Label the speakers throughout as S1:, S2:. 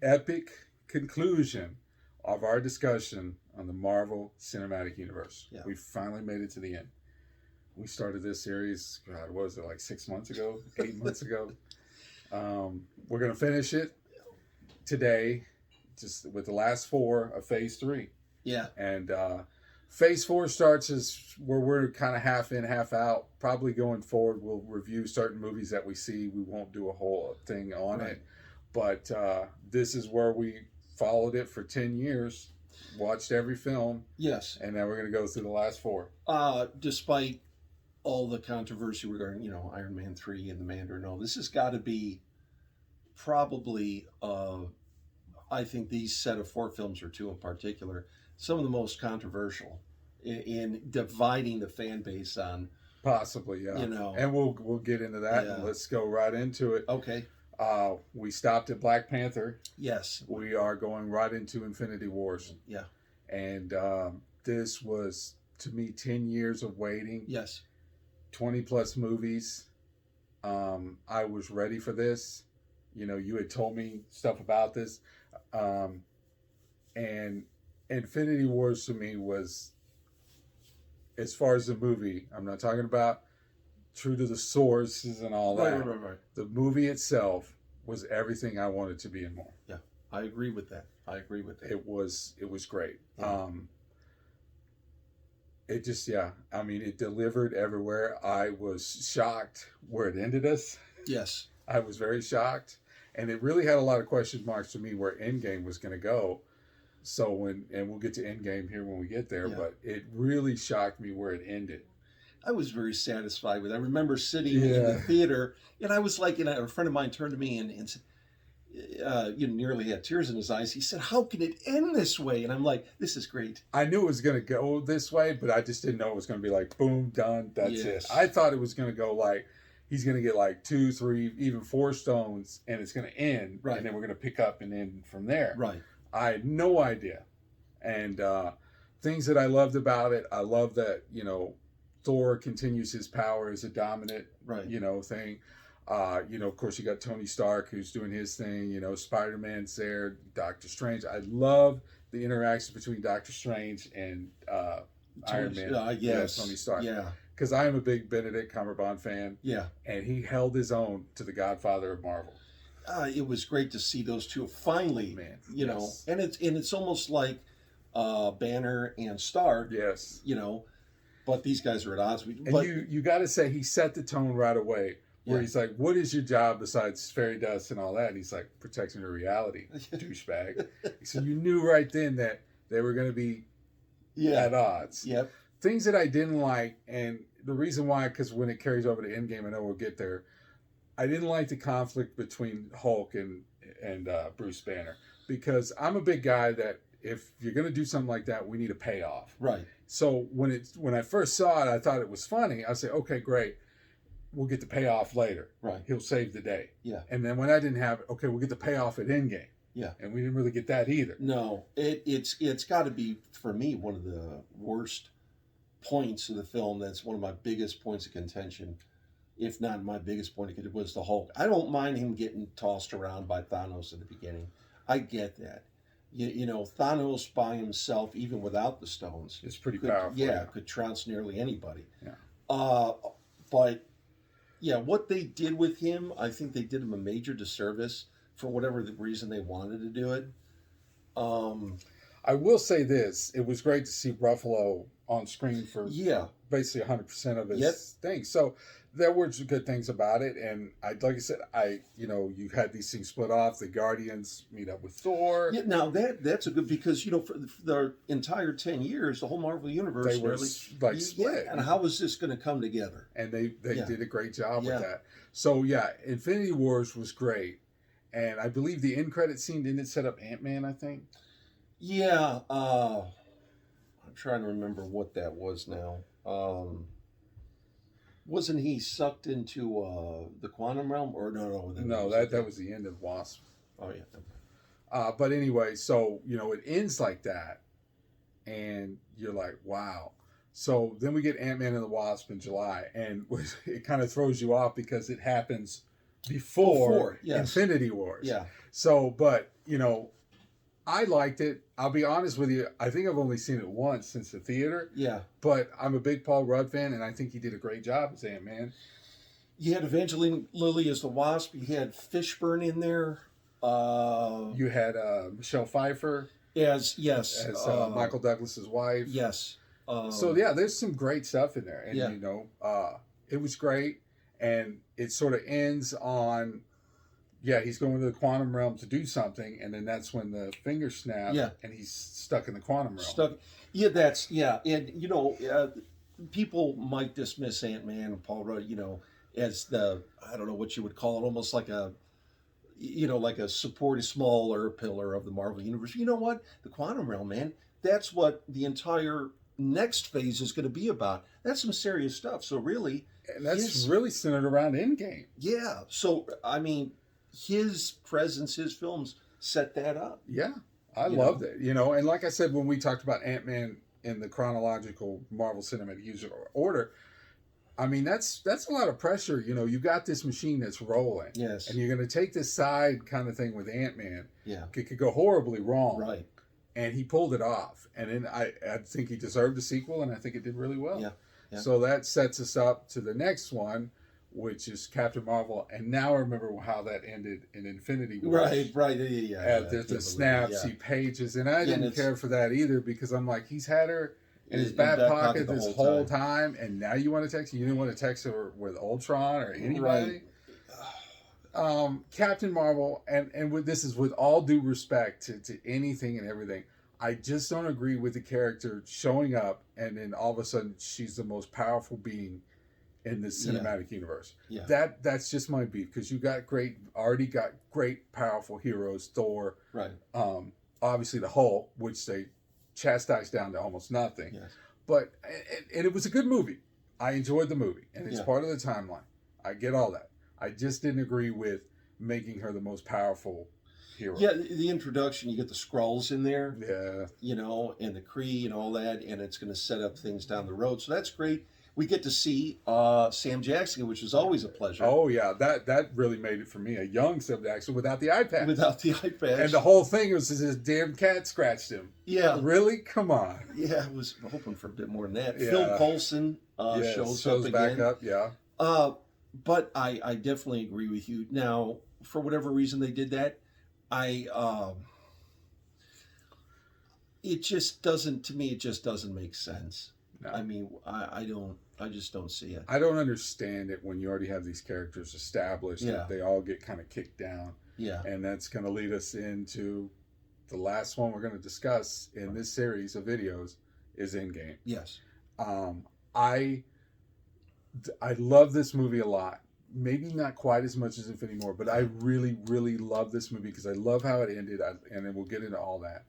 S1: epic conclusion of our discussion on the Marvel Cinematic Universe.
S2: Yeah.
S1: We finally made it to the end. We started this series, God, what was it, like 6 months ago, 8 months ago? We're going to finish it today, just with the last four of Phase 3.
S2: Yeah.
S1: And Phase 4 starts as where we're kind of half in, half out. Probably going forward, we'll review certain movies that we see. We won't do a whole thing on it. But this is where we followed it for 10 years, watched every film.
S2: Yes.
S1: And now we're going to go through the last four.
S2: Despite all the controversy regarding, Iron Man 3 and the Mandarin, this has got to be probably, I think these set of four films, or two in particular, some of the most controversial in dividing the fan base on.
S1: Possibly, yeah. And we'll get into that.
S2: Yeah.
S1: And let's go right into it.
S2: Okay.
S1: We stopped at Black Panther.
S2: Yes.
S1: We are going right into Infinity Wars.
S2: Yeah.
S1: And this was, to me, 10 years of waiting.
S2: Yes.
S1: 20 plus movies. I was ready for this. You had told me stuff about this. And Infinity Wars to me was, as far as the movie, I'm not talking about true to the sources and all that.
S2: Right.
S1: The movie itself was everything I wanted to be and more.
S2: Yeah, I agree with that.
S1: It was great.
S2: Yeah.
S1: It just, it delivered everywhere. I was shocked where it ended us.
S2: Yes.
S1: I was very shocked. And it really had a lot of question marks to me where Endgame was going to go. So and we'll get to Endgame here when we get there, but it really shocked me where it ended.
S2: I was very satisfied with it. I remember sitting in the theater, and I was like, a friend of mine turned to me and said, nearly had tears in his eyes. He said, "How can it end this way?" And I'm like, "This is great."
S1: I knew it was going to go this way, but I just didn't know it was going to be like, boom, done, that's it. I thought it was going to go like, he's going to get like 2, 3, even 4 stones, and it's going to end,
S2: right.
S1: And then we're going to pick up and end from there.
S2: Right.
S1: I had no idea. And things that I loved about it, I love that, Thor continues his power as a dominant, thing. Of course, you got Tony Stark who's doing his thing. Spider-Man's there, Doctor Strange. I love the interaction between Doctor Strange and Iron Man.
S2: Yes.
S1: Tony Stark.
S2: Yeah.
S1: Because I am a big Benedict Cumberbatch fan.
S2: Yeah.
S1: And he held his own to the Godfather of Marvel.
S2: It was great to see those two finally, and it's almost like Banner and Stark.
S1: Yes.
S2: But these guys are at odds.
S1: You got to say he set the tone right away. Where he's like, "What is your job besides fairy dust and all that?" And he's like, "Protecting the reality, douchebag." So you knew right then that they were going to be at odds.
S2: Yep.
S1: Things that I didn't like, and the reason why, because when it carries over to Endgame, I know we'll get there. I didn't like the conflict between Hulk and Bruce Banner, because I'm a big guy that if you're going to do something like that, we need a payoff.
S2: Right.
S1: So when I first saw it, I thought it was funny. I said, okay, great. We'll get the payoff later.
S2: Right.
S1: He'll save the day.
S2: Yeah.
S1: And then when I didn't have it, okay, we'll get the payoff at Endgame.
S2: Yeah.
S1: And we didn't really get that either.
S2: No, it's got to be, for me, one of the worst points of the film. That's one of my biggest points of contention, if not my biggest point of contention, was the Hulk. I don't mind him getting tossed around by Thanos at the beginning. I get that. Thanos by himself, even without the stones,
S1: it's pretty powerful.
S2: Yeah, could trounce nearly anybody.
S1: Yeah.
S2: But what they did with him, I think they did him a major disservice for whatever the reason they wanted to do it.
S1: I will say this: it was great to see Ruffalo on screen for basically 100% of his things. So there were some good things about it, and like I said, you had these things split off. The Guardians meet up with Thor.
S2: Yeah, now that's a good, because for the entire 10 years, the whole Marvel universe
S1: they were split.
S2: And how is this going to come together?
S1: And they did a great job with that. So Infinity Wars was great, and I believe the end credit scene didn't set up Ant-Man. I think.
S2: Yeah, I'm trying to remember what that was now. Wasn't he sucked into the quantum realm, or no?
S1: No, that was the end of Wasp.
S2: Oh yeah.
S1: But anyway, so it ends like that, and you're like, wow. So then we get Ant-Man and the Wasp in July, and it kind of throws you off because it happens before
S2: yes.
S1: Infinity Wars.
S2: Yeah.
S1: So, but, you know, I liked it. I'll be honest with you. I think I've only seen it once since the theater.
S2: Yeah.
S1: But I'm a big Paul Rudd fan, and I think he did a great job as Ant-Man.
S2: You had Evangeline Lilly as the Wasp. You had Fishburne in there.
S1: You had Michelle Pfeiffer
S2: as
S1: Michael Douglas's wife.
S2: Yes.
S1: So yeah, there's some great stuff in there, and
S2: Yeah.
S1: you know, it was great, and it sort of ends on, yeah, he's going to the quantum realm to do something, and then that's when the finger snaps,
S2: Yeah.
S1: and he's stuck in the quantum realm.
S2: And you know, people might dismiss Ant-Man and Paul Rudd, you know, as I don't know what you would call it, almost like a, you know, like a smaller pillar of the Marvel universe. You know what? The quantum realm, man, that's what the entire next phase is going to be about. That's some serious stuff. So really,
S1: and that's really centered around Endgame.
S2: Yeah. So I mean, his presence, his films set that up.
S1: Yeah, I loved it. You know, and like I said, when we talked about Ant-Man in the chronological Marvel Cinematic User order, I mean, that's a lot of pressure. You know, you got this machine that's rolling.
S2: Yes.
S1: And you're going to take this side kind of thing with Ant-Man.
S2: Yeah.
S1: It could go horribly wrong.
S2: Right.
S1: And he pulled it off. And then I think he deserved a sequel, and I think it did really well.
S2: Yeah. Yeah.
S1: So that sets us up to the next one, which is Captain Marvel. And now I remember how that ended in Infinity War.
S2: Right. Yeah.
S1: The Snapseed pages. And I didn't care for that either, because I'm like, he's had her in his back pocket this whole time, and now you want to text her? You didn't want to text her with Ultron or anybody? Right. Captain Marvel, and this is with all due respect to anything and everything, I just don't agree with the character showing up and then all of a sudden she's the most powerful being in the cinematic universe.
S2: Yeah.
S1: That's just my beef, because you already got great powerful heroes, Thor,
S2: right.
S1: Obviously the Hulk, which they chastised down to almost nothing.
S2: Yes.
S1: But and it was a good movie. I enjoyed the movie, and it's part of the timeline. I get all that. I just didn't agree with making her the most powerful hero.
S2: Yeah, the introduction, you get the Skrulls in there.
S1: Yeah.
S2: You know, and the Kree and all that, and it's going to set up things down the road. So that's great. We get to see Sam Jackson, which is always a pleasure.
S1: Oh, yeah. That really made it for me. A young Sam Jackson without the eye patch.
S2: Without the eye patch.
S1: And the whole thing was his damn cat scratched him.
S2: Yeah.
S1: Really? Come on.
S2: Yeah, I was hoping for a bit more than that.
S1: Yeah.
S2: Phil Coulson shows up
S1: back
S2: again.
S1: up, yeah.
S2: But I definitely agree with you. Now, for whatever reason they did that, it just doesn't, to me, it just doesn't make sense. No. I mean, I just don't see it.
S1: I don't understand it when you already have these characters established. Yeah. They all get kind of kicked down.
S2: Yeah.
S1: And that's going to lead us into the last one we're going to discuss in this series of videos is Endgame.
S2: Yes.
S1: I love this movie a lot. Maybe not quite as much as Infinity War, but I really, really love this movie because I love how it ended, and then we'll get into all that.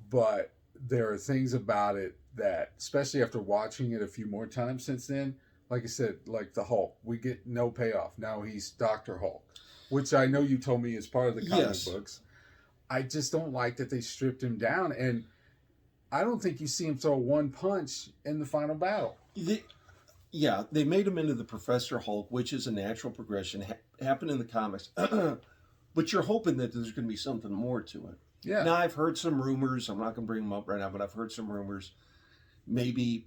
S1: But there are things about it that, especially after watching it a few more times since then, like I said, like the Hulk, we get no payoff. Now he's Dr. Hulk, which I know you told me is part of the comic books. I just don't like that they stripped him down, and I don't think you see him throw one punch in the final battle.
S2: They made him into the Professor Hulk, which is a natural progression. Happened in the comics. But you're hoping that there's going to be something more to it.
S1: Yeah.
S2: Now, I've heard some rumors. I'm not going to bring them up right now, but I've heard some rumors. Maybe,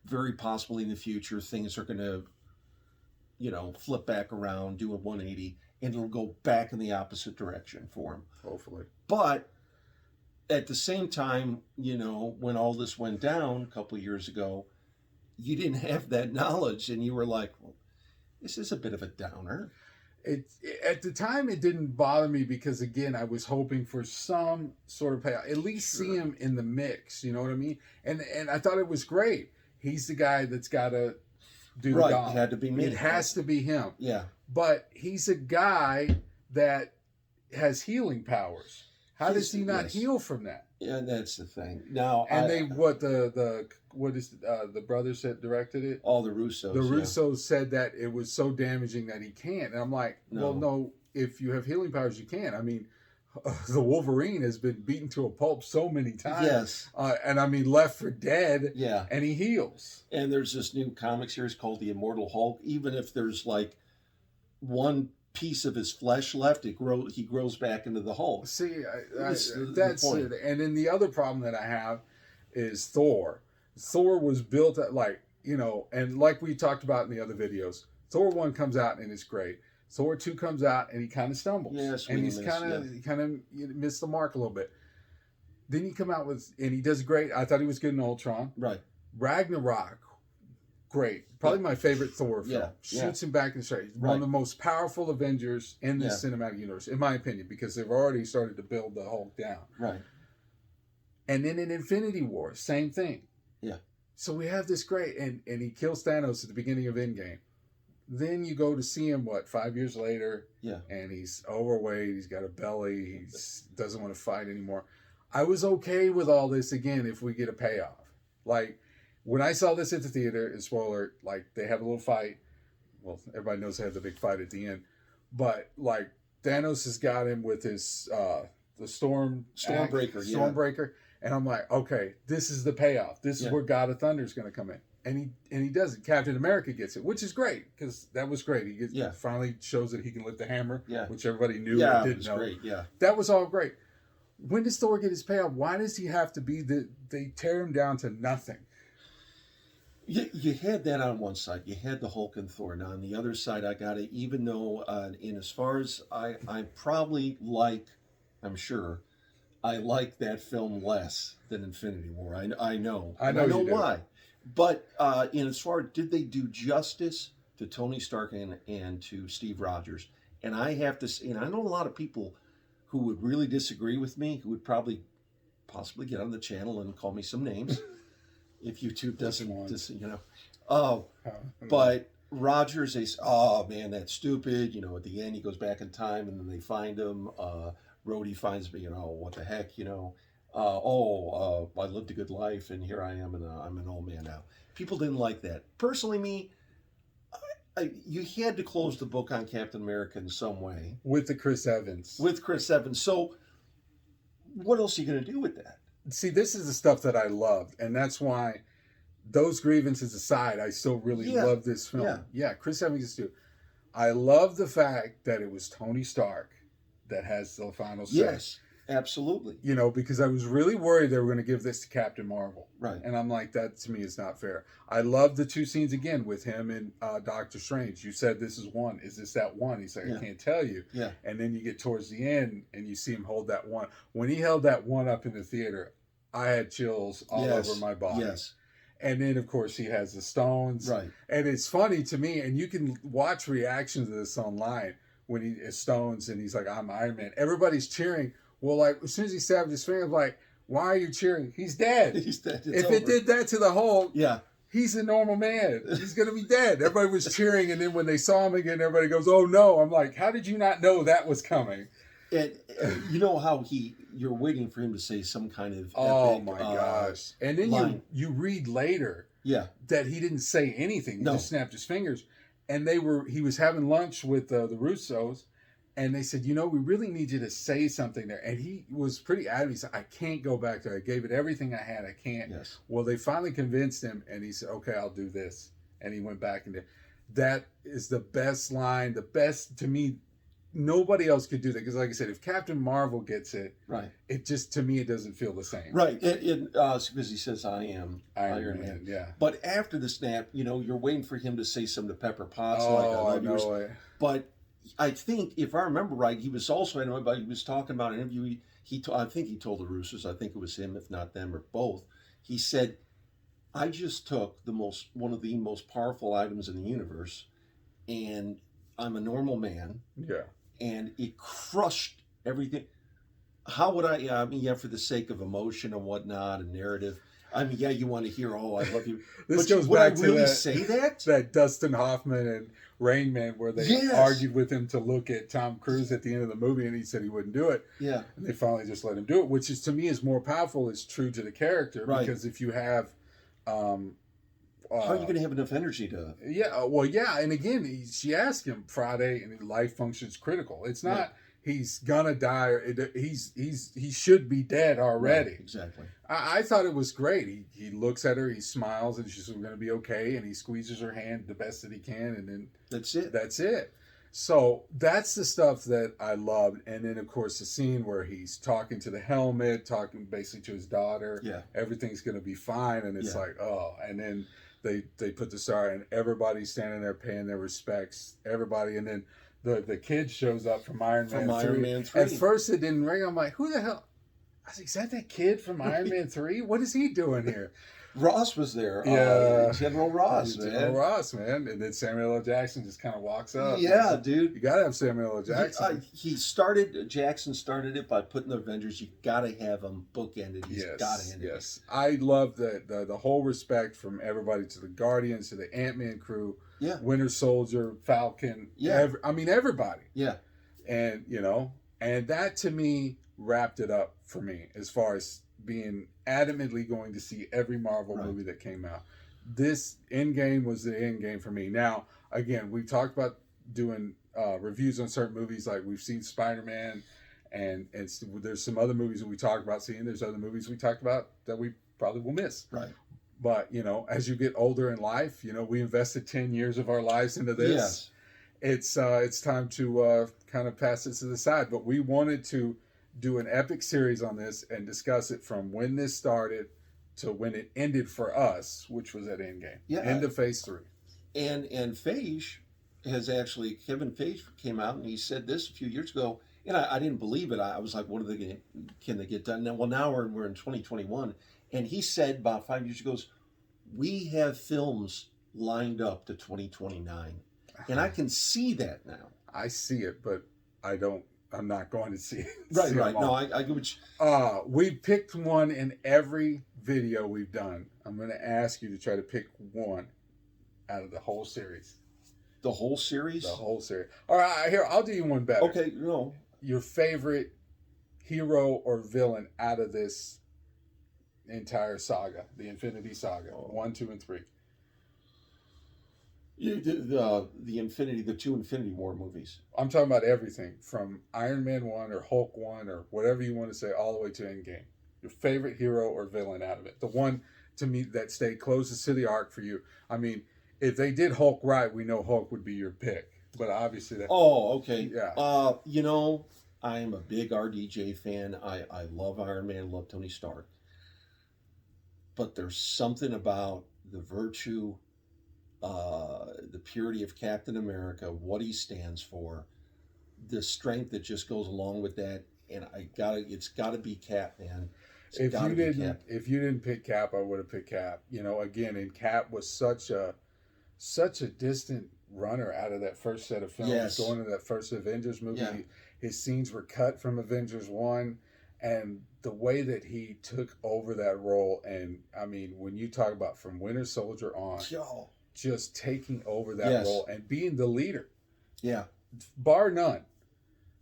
S2: very possibly in the future, things are going to, flip back around, do a 180, and it'll go back in the opposite direction for him.
S1: Hopefully.
S2: But at the same time, when all this went down a couple of years ago, you didn't have that knowledge, and you were like, well, this is a bit of a downer.
S1: At the time, it didn't bother me because, again, I was hoping for some sort of payoff. At least see him in the mix, you know what I mean? And I thought it was great. He's the guy that's got to do the job.
S2: It had to be me.
S1: It has to be him.
S2: Yeah.
S1: But he's a guy that has healing powers. How does he not heal from that?
S2: Yeah, that's the thing. Now,
S1: the brothers that directed it?
S2: All the Russos.
S1: The Russos said that it was so damaging that he can't. And I'm like, well, no, if you have healing powers, you can. I mean, the Wolverine has been beaten to a pulp so many times.
S2: Yes.
S1: Left for dead.
S2: Yeah.
S1: And he heals.
S2: And there's this new comic series called The Immortal Hulk. Even if there's like one piece of his flesh left, he grows back into the Hulk.
S1: See,
S2: That's
S1: that's
S2: the
S1: it. And then the other problem that I have is Thor. Thor was built at and like we talked about in the other videos, Thor 1 comes out and it's great. Thor 2 comes out and he kind of stumbles. And he kind of missed the mark a little bit. Then he come out and he does great. I thought he was good in Ultron.
S2: Right.
S1: Ragnarok, great. Probably my favorite Thor film. Shoots him back in the straight. One of the most powerful Avengers in this cinematic universe, in my opinion, because they've already started to build the Hulk down.
S2: Right.
S1: And then in Infinity War, same thing.
S2: Yeah.
S1: So we have this great, and he kills Thanos at the beginning of Endgame. Then you go to see him, 5 years later?
S2: Yeah.
S1: And he's overweight, he's got a belly, he doesn't want to fight anymore. I was okay with all this again if we get a payoff. Like, when I saw this at the theater, and spoiler, they have a little fight. Well, everybody knows they have the big fight at the end. But, Thanos has got him with his, the Stormbreaker. And I'm like, okay, this is the payoff. This is where God of Thunder is going to come in. And he does it. Captain America gets it, which is great, because that was great. He finally shows that he can lift the hammer, which everybody knew and didn't know.
S2: Great. Yeah.
S1: That was all great. When does Thor get his payoff? Why does he have to be they tear him down to nothing?
S2: You had that on one side. You had the Hulk and Thor. Now on the other side, I got it. Even though, in as far as I probably I'm sure, I like that film less than Infinity War. I know.
S1: I know
S2: why. But in as far did they do justice to Tony Stark and to Steve Rogers? And I have to say, and I know a lot of people who would really disagree with me, who would possibly get on the channel and call me some names. If YouTube doesn't, but Rogers, they say, oh man, that's stupid. At the end he goes back in time and then they find him. Rhodey finds me, what the heck, I lived a good life and here I am and I'm an old man now. People didn't like that. Personally, you had to close the book on Captain America in some way.
S1: With Chris Evans.
S2: So what else are you going to do with that?
S1: See, this is the stuff that I loved, and that's why, those grievances aside, I still really love this film. Yeah, Chris Evans is too. I love the fact that it was Tony Stark that has the final say.
S2: Yes, absolutely.
S1: Because I was really worried they were going to give this to Captain Marvel.
S2: Right.
S1: And I'm like, that to me is not fair. I love the two scenes again with him and Doctor Strange. You said this is one. Is this that one? He's like, I can't tell you.
S2: Yeah.
S1: And then you get towards the end and you see him hold that one. When he held that one up in the theater, I had chills all over my body.
S2: Yes.
S1: And then, of course, he has the stones.
S2: Right.
S1: And it's funny to me, and you can watch reactions of this online when he is stones and he's like, I'm Iron Man. Everybody's cheering. Well, as soon as he stabbed his finger, I'm like, why are you cheering? He's dead.
S2: He's dead.
S1: It did that to the Hulk,
S2: yeah,
S1: he's a normal man. He's going to be dead. Everybody was cheering, and then when they saw him again, everybody goes, oh, no. I'm like, how did you not know that was coming?
S2: And you know how you're waiting for him to say some kind of
S1: epic, my gosh. And then you read later
S2: that
S1: he didn't say anything. He just snapped his fingers. And he was having lunch with the Russos, and they said, we really need you to say something there. And he was pretty adamant. He said, I can't go back there. I gave it everything I had. I can't.
S2: Yes.
S1: Well, they finally convinced him, and he said, okay, I'll do this. And he went back and did. That is the best line, the best, to me. Nobody else could do that, because like I said, if Captain Marvel gets it, it just, to me, it doesn't feel the same.
S2: Right. Because he says, I am Iron Man.
S1: Yeah.
S2: But after the snap, you're waiting for him to say something to Pepper Potts.
S1: I know.
S2: But I think, if I remember right, he was also, he was talking about an interview. I think he told the Russos, I think it was him, if not them or both. He said, I just took one of the most powerful items in the universe, and I'm a normal man.
S1: Yeah.
S2: And it crushed everything. How would for the sake of emotion and whatnot and narrative, you want to hear, oh, I love you.
S1: This goes back to
S2: really say that?
S1: That Dustin Hoffman and Rain Man, where they argued with him to look at Tom Cruise at the end of the movie, and he said he wouldn't do it.
S2: Yeah. And
S1: they finally just let him do it, which is, to me, is more powerful. It's true to the character.
S2: Right.
S1: Because if you have...
S2: how are you going to have enough energy to...
S1: Yeah, and again, she asked him Friday, and life function's critical. It's not he's gonna die, or he should be dead already.
S2: Right, exactly.
S1: I thought it was great. He looks at her, he smiles, and she's going to be okay, and he squeezes her hand the best that he can, and then...
S2: That's it.
S1: That's it. So that's the stuff that I loved. And then, of course, the scene where he's talking to the helmet, talking basically to his daughter.
S2: Yeah.
S1: Everything's going to be fine. And it's
S2: Yeah.
S1: like, oh. And then they put the star, and everybody's standing there paying their respects. Everybody. And then the kid shows up from Iron Man 3. At first, it didn't ring. I'm like, who the hell? I was like, is that kid from Iron Man 3? What is he doing here?
S2: Ross was there.
S1: Yeah.
S2: General Ross, man.
S1: General Ross, man. And then Samuel L. Jackson just kind of walks up.
S2: Yeah,
S1: man.
S2: dude.
S1: You got to have Samuel L. Jackson.
S2: Jackson started it by putting the Avengers. You got to have them bookended. He's got to end it.
S1: Yes. I love the whole respect from everybody, to the Guardians, to the Ant-Man crew, Winter Soldier, Falcon.
S2: Yeah.
S1: Everybody.
S2: Yeah.
S1: And, and that to me wrapped it up for me as far as being adamantly going to see every Marvel movie that came out. This Endgame was the Endgame for me. Now, again, we talked about doing reviews on certain movies, like we've seen Spider-Man, and there's some other movies that we talked about seeing. There's other movies we talked about that we probably will miss.
S2: Right.
S1: But, as you get older in life, we invested 10 years of our lives into this. Yes. It's time to kind of pass this to the side. But we wanted to do an epic series on this and discuss it from when this started to when it ended for us, which was at Endgame. Yeah. End of Phase 3.
S2: And Feige has actually, Kevin Feige came out and he said this a few years ago, and I didn't believe it. I was like, what are they can they get done? Now, now we're in 2021. And he said about 5 years ago, we have films lined up to 2029. And I can see that now.
S1: I see it, but I'm not going to see it.
S2: Right. No, I get what
S1: you... we picked one in every video we've done. I'm going to ask you to try to pick one out of the whole series.
S2: The whole series?
S1: The whole series. All right, here, I'll do you one better.
S2: Okay, no.
S1: Your favorite hero or villain out of this entire saga, the Infinity Saga, 1, 2, and 3.
S2: The two Infinity War movies.
S1: I'm talking about everything from Iron Man 1 or Hulk 1 or whatever you want to say, all the way to Endgame. Your favorite hero or villain out of it. The one, to me, that stayed closest to the arc for you. I mean, if they did Hulk right, we know Hulk would be your pick. But obviously that...
S2: Oh, okay.
S1: Yeah.
S2: I am a big RDJ fan. I love Iron Man, love Tony Stark. But there's something about the virtue... the purity of Captain America, what he stands for, the strength that just goes along with that, and it's gotta be Cap, man.
S1: If you didn't pick Cap, I would have picked Cap. Again, and Cap was such a distant runner out of that first set of films.
S2: Yes.
S1: Going to that first Avengers movie,
S2: Yeah.
S1: His scenes were cut from Avengers 1, and the way that he took over that role, and I mean, when you talk about from Winter Soldier on.
S2: Yo.
S1: Just taking over that role and being the leader.
S2: Yeah.
S1: Bar none.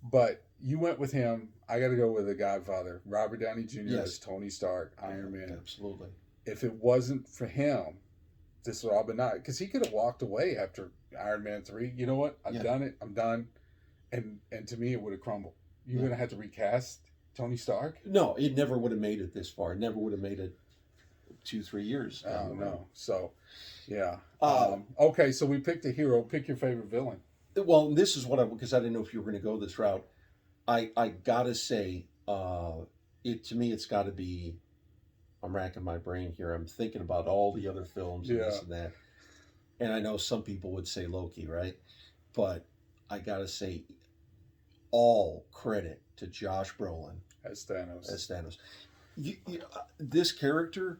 S1: But you went with him. I got to go with the Godfather. Robert Downey Jr. as Tony Stark, Iron Man.
S2: Absolutely.
S1: If it wasn't for him, this would all been not. Because he could have walked away after Iron Man 3. You know what? I've done it. I'm done. And to me, it would have crumbled. You're going to have to recast Tony Stark?
S2: No, it never would have made it this far. It never would have made it 2-3 years.
S1: Oh, no. So... yeah. Okay, so we picked a hero. Pick your favorite villain.
S2: Well, this is what because I didn't know if you were going to go this route. I gotta say, to me, it's got to be. I'm racking my brain here. I'm thinking about all the other films and this and that, and I know some people would say Loki, right? But I gotta say, all credit to Josh Brolin
S1: as Thanos.
S2: This character.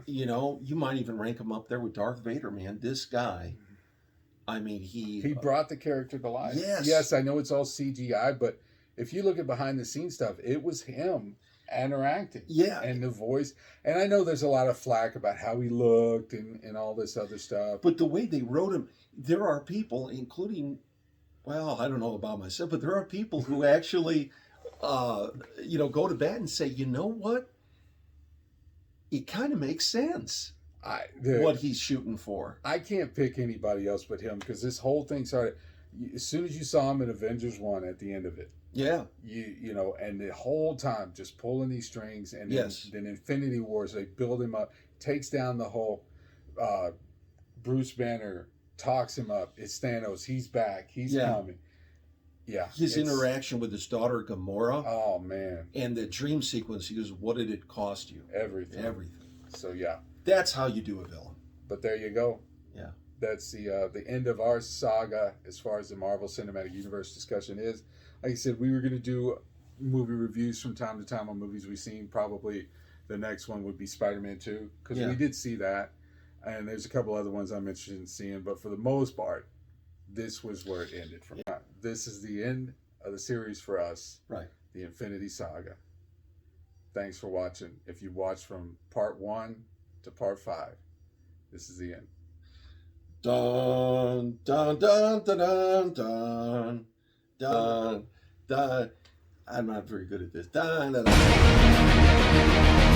S2: You might even rank him up there with Darth Vader, man. This guy, I mean, he
S1: brought the character to life.
S2: Yes.
S1: Yes, I know it's all CGI, but if you look at behind the scenes stuff, it was him interacting.
S2: Yeah.
S1: And the voice. And I know there's a lot of flack about how he looked and all this other stuff.
S2: But the way they wrote him, there are people, including, well, I don't know about myself, but there are people who actually, go to bat and say, you know what? It kind of makes sense what he's shooting for.
S1: I can't pick anybody else but him because this whole thing started as soon as you saw him in Avengers 1 at the end of it.
S2: Yeah.
S1: And the whole time just pulling these strings, and then Infinity Wars, they build him up, takes down the whole Bruce Banner talks him up. It's Thanos. He's back. He's coming. Yeah.
S2: His interaction with his daughter Gamora.
S1: Oh man.
S2: And the dream sequence. He goes, "What did it cost you?"
S1: Everything.
S2: Everything.
S1: So yeah.
S2: That's how you do a villain.
S1: But there you go.
S2: Yeah.
S1: That's the end of our saga as far as the Marvel Cinematic Universe discussion is. Like I said, we were going to do movie reviews from time to time on movies we've seen. Probably the next one would be Spider-Man 2 because we did see that. And there's a couple other ones I'm interested in seeing. But for the most part, this was where it ended. This is the end of the series for us.
S2: Right.
S1: The Infinity Saga. Thanks for watching. If you watched from part 1 to part 5, this is the end.
S2: Dun dun dun dun dun dun dun dun. I'm not very good at this. Dun dun dun.